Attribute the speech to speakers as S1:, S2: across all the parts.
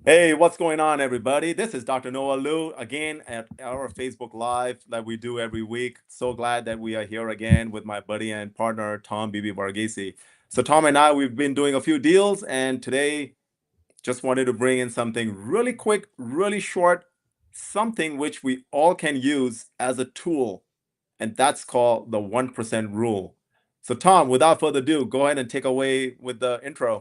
S1: Hey, what's going on, everybody? This is Dr. Noah Liu again at our Facebook Live that we do every week. So glad that we are here again with my buddy and partner, Tom Bibi Varghese. So, Tom and I, we've been doing a few deals, and today just wanted to bring in something really quick, really short, something which we all can use as a tool, and that's called the 1% rule. So, Tom, without further ado, go ahead and take away with the intro.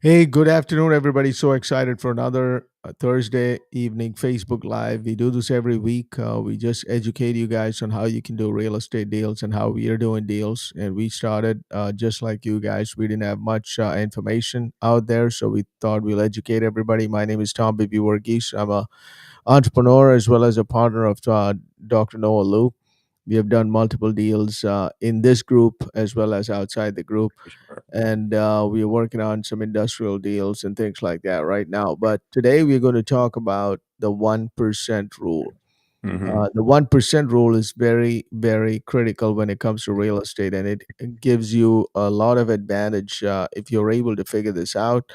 S2: Hey, good afternoon, everybody. So excited for another Thursday evening Facebook Live. We do this every week. We just educate you guys on how you can do real estate deals and how we are doing deals. And we started just like you guys. We didn't have much information out there, so we thought we'll educate everybody. My name is Tom Bibi Wargis. I'm a entrepreneur as well as a partner of Dr. Noah Liu. We have done multiple deals in this group as well as outside the group,
S1: For sure.
S2: and we are working on some industrial deals and things like that right now. But today we're going to talk about the 1% rule.
S1: Hmm.
S2: The 1% rule is very, very critical when it comes to real estate, and it gives you a lot of advantage if you're able to figure this out.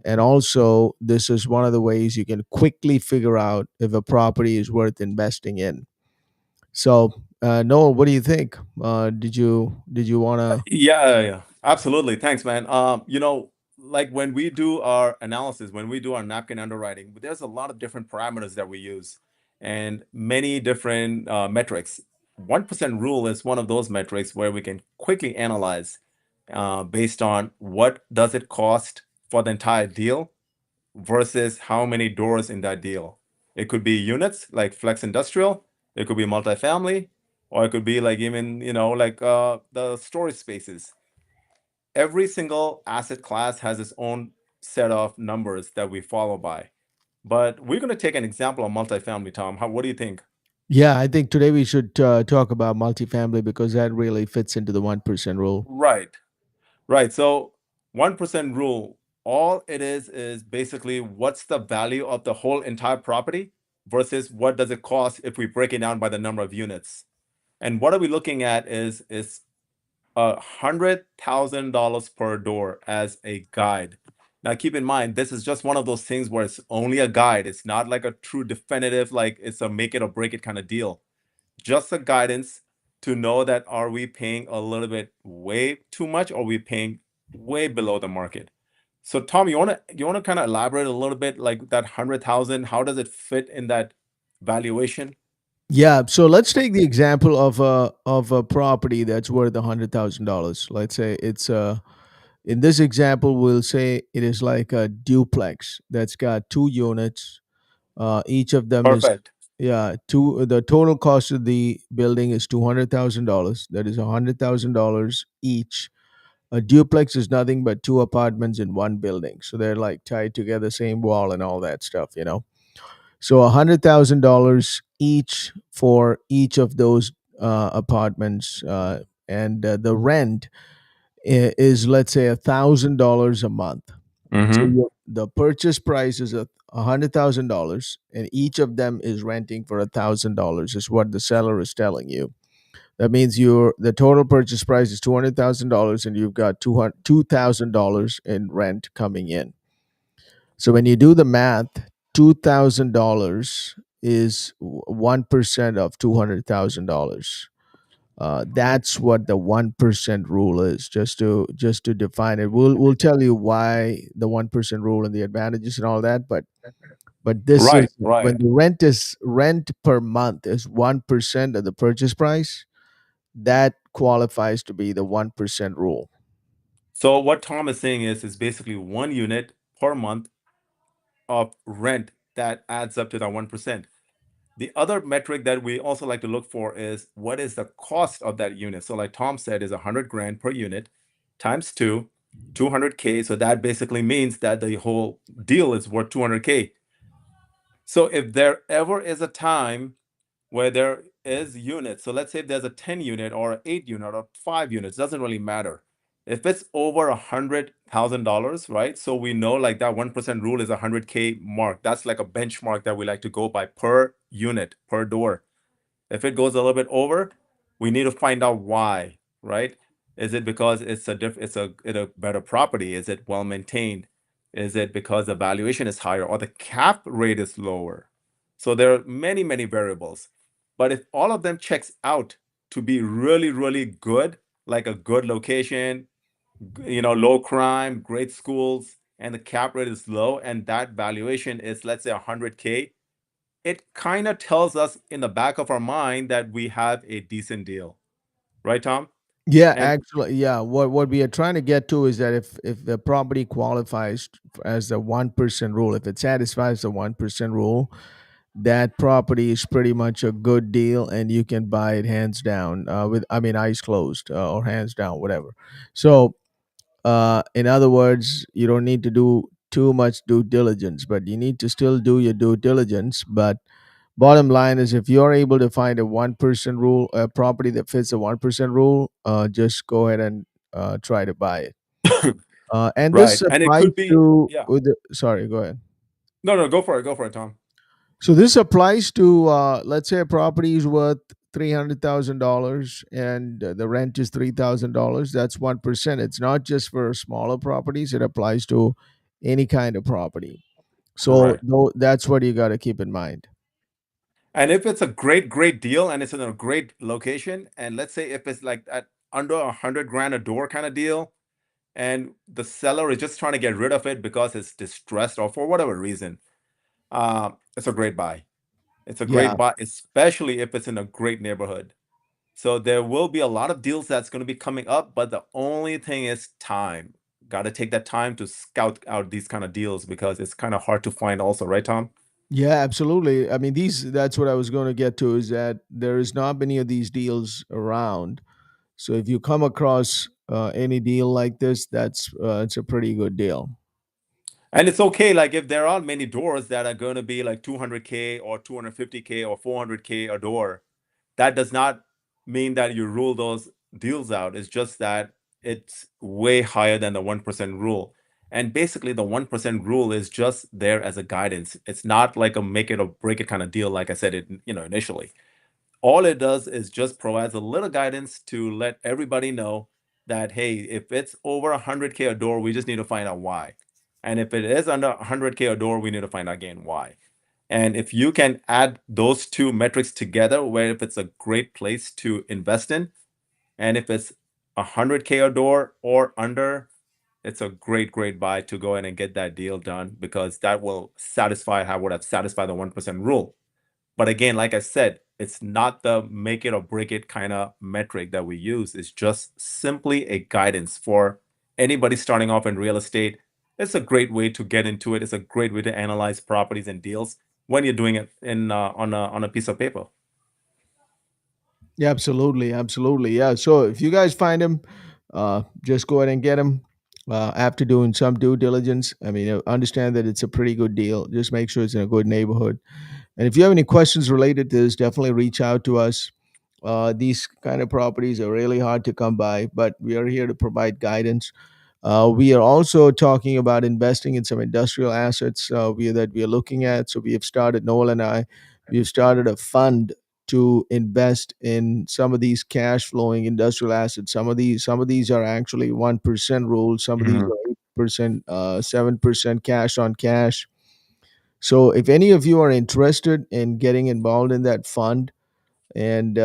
S2: And also, this is one of the ways you can quickly figure out if a property is worth investing in. So, Noah, what do you think? Did you want to?
S1: Yeah, absolutely. Thanks, man. Like when we do our analysis, when we do our napkin underwriting, there's a lot of different parameters that we use and many different metrics. 1% rule is one of those metrics where we can quickly analyze based on what does it cost for the entire deal versus how many doors in that deal. It could be units like flex industrial, it could be multifamily, or it could be like even, like the storage spaces. Every single asset class has its own set of numbers that we follow by. But we're going to take an example of multifamily, Tom. What do you think?
S2: Yeah, I think today we should talk about multifamily because that really fits into the 1% rule.
S1: Right, right. So 1% rule, all it is basically what's the value of the whole entire property versus what does it cost if we break it down by the number of units. And what are we looking at is $100,000 per door as a guide. Now, keep in mind, this is just one of those things where it's only a guide. It's not like a true definitive, like it's a make it or break it kind of deal. Just a guidance to know that are we paying a little bit way too much or are we paying way below the market? So, Tom, you wanna kind of elaborate a little bit, like that 100,000. How does it fit in that valuation?
S2: Yeah, so let's take the example of a property that's worth $100,000. Let's say it's in this example we'll say it is like a duplex that's got two units. Each of them is,
S1: Perfect.
S2: yeah, two. The total cost of the building is $200,000. That is $100,000 each. A duplex is nothing but two apartments in one building, so they're like tied together, same wall and all that stuff. So $100,000 each for each of those apartments, and the rent is, let's say, $1,000 a month. So
S1: Mm-hmm.
S2: the purchase price is $100,000, and each of them is renting for $1,000. Is what the seller is telling you. That means the total purchase price is $200,000, and you've got $2,000 in rent coming in. So when you do the math, $2,000 is 1% of $200,000. That's what the 1% rule is. Just to define it, we'll tell you why the 1% rule and the advantages and all that. But this
S1: Right,
S2: is when
S1: right.
S2: the rent per month is 1% of the purchase price. That qualifies to be the 1% rule.
S1: So what Tom is saying is basically one unit per month of rent that adds up to that 1%. The other metric that we also like to look for is what is the cost of that unit. So like Tom said, is 100 grand per unit times two, 200K. So that basically means that the whole deal is worth 200K. So if there ever is a time where there is units, so let's say if there's a 10 unit or an 8 unit or 5 units, doesn't really matter. If it's over $100,000, right? So we know like that 1% rule is 100K mark. That's like a benchmark that we like to go by per unit, per door. If it goes a little bit over, we need to find out why, right? Is it because it's a better property? Is it well maintained? Is it because the valuation is higher or the cap rate is lower? So there are many, many variables. But if all of them checks out to be really, really good, like a good location, low crime, great schools, and the cap rate is low, and that valuation is, let's say, 100K, it kind of tells us in the back of our mind that we have a decent deal, right, Tom?
S2: Yeah,
S1: And
S2: actually, yeah. What we are trying to get to is that if the property qualifies as the 1% rule, if it satisfies the 1% rule, that property is pretty much a good deal, and you can buy it hands down, with, I mean, eyes closed, or hands down, whatever. So, in other words, you don't need to do too much due diligence, but you need to still do your due diligence. But bottom line is, if you're able to find a 1% rule, a property that fits the 1% rule, just go ahead and try to buy it. And this
S1: right, and it
S2: applies
S1: could be,
S2: to,
S1: yeah.
S2: sorry, go ahead.
S1: No, no, go for it, Tom.
S2: So this applies to, let's say a property is worth $300,000 and the rent is $3,000. That's 1%. It's not just for smaller properties. It applies to any kind of property. So
S1: Right.
S2: though, that's what you got to keep in mind.
S1: And if it's a great, great deal and it's in a great location, and let's say if it's like at under 100 grand a door kind of deal, and the seller is just trying to get rid of it because it's distressed or for whatever reason, it's a great buy. It's a
S2: Yeah.
S1: great buy, especially if it's in a great neighborhood. So there will be a lot of deals that's going to be coming up, but the only thing is time. Got to take that time to scout out these kind of deals because it's kind of hard to find also, right, Tom?
S2: Yeah, absolutely. I mean, that's what I was going to get to, is that there is not many of these deals around. So if you come across any deal like this, it's a pretty good deal.
S1: And it's okay, like if there are many doors that are going to be like 200K or 250K or 400K a door, that does not mean that you rule those deals out. It's just that it's way higher than the 1% rule. And basically, the 1% rule is just there as a guidance. It's not like a make it or break it kind of deal, like I said it, initially. All it does is just provides a little guidance to let everybody know that, hey, if it's over 100K a door, we just need to find out why. And if it is under 100K a door, we need to find out again why. And if you can add those two metrics together, where if it's a great place to invest in, and if it's 100K a door or under, it's a great, great buy to go in and get that deal done because that will satisfy how would have satisfied the 1% rule. But again, like I said, it's not the make it or break it kind of metric that we use. It's just simply a guidance for anybody starting off in real estate. It's a great way to get into it. It's a great way to analyze properties and deals when you're doing it in on a piece of paper.
S2: Yeah, absolutely, absolutely. Yeah. So if you guys find him, just go ahead and get him. After doing some due diligence, I mean, understand that it's a pretty good deal. Just make sure it's in a good neighborhood. And if you have any questions related to this, definitely reach out to us. These kind of properties are really hard to come by, but we are here to provide guidance. We are also talking about investing in some industrial assets, that we are looking at. So we have started, Noel and I, we have started a fund to invest in some of these cash flowing industrial assets. Some of these are actually 1% rules. Some of these
S1: Mhm.
S2: are 8%, 7% cash on cash. So if any of you are interested in getting involved in that fund, and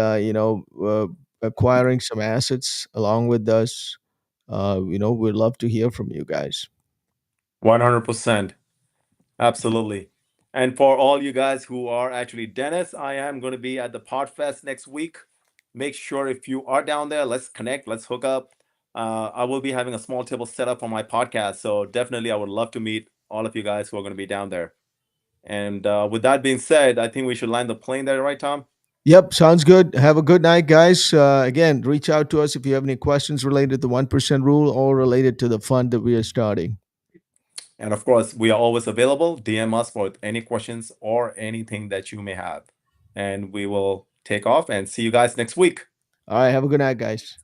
S2: acquiring some assets along with us, we'd love to hear from you guys.
S1: 100%. Absolutely. And for all you guys who are actually Dennis, I am going to be at the Podfest next week. Make sure if you are down there, let's connect, let's hook up. I will be having a small table set up on my podcast. So definitely, I would love to meet all of you guys who are going to be down there. And with that being said, I think we should land the plane there, right, Tom?
S2: Yep, sounds good. Have a good night, guys. Again, reach out to us if you have any questions related to the 1% rule or related to the fund that we are starting.
S1: And of course, we are always available. DM us for any questions or anything that you may have. And we will take off and see you guys next week.
S2: All right, have a good night, guys.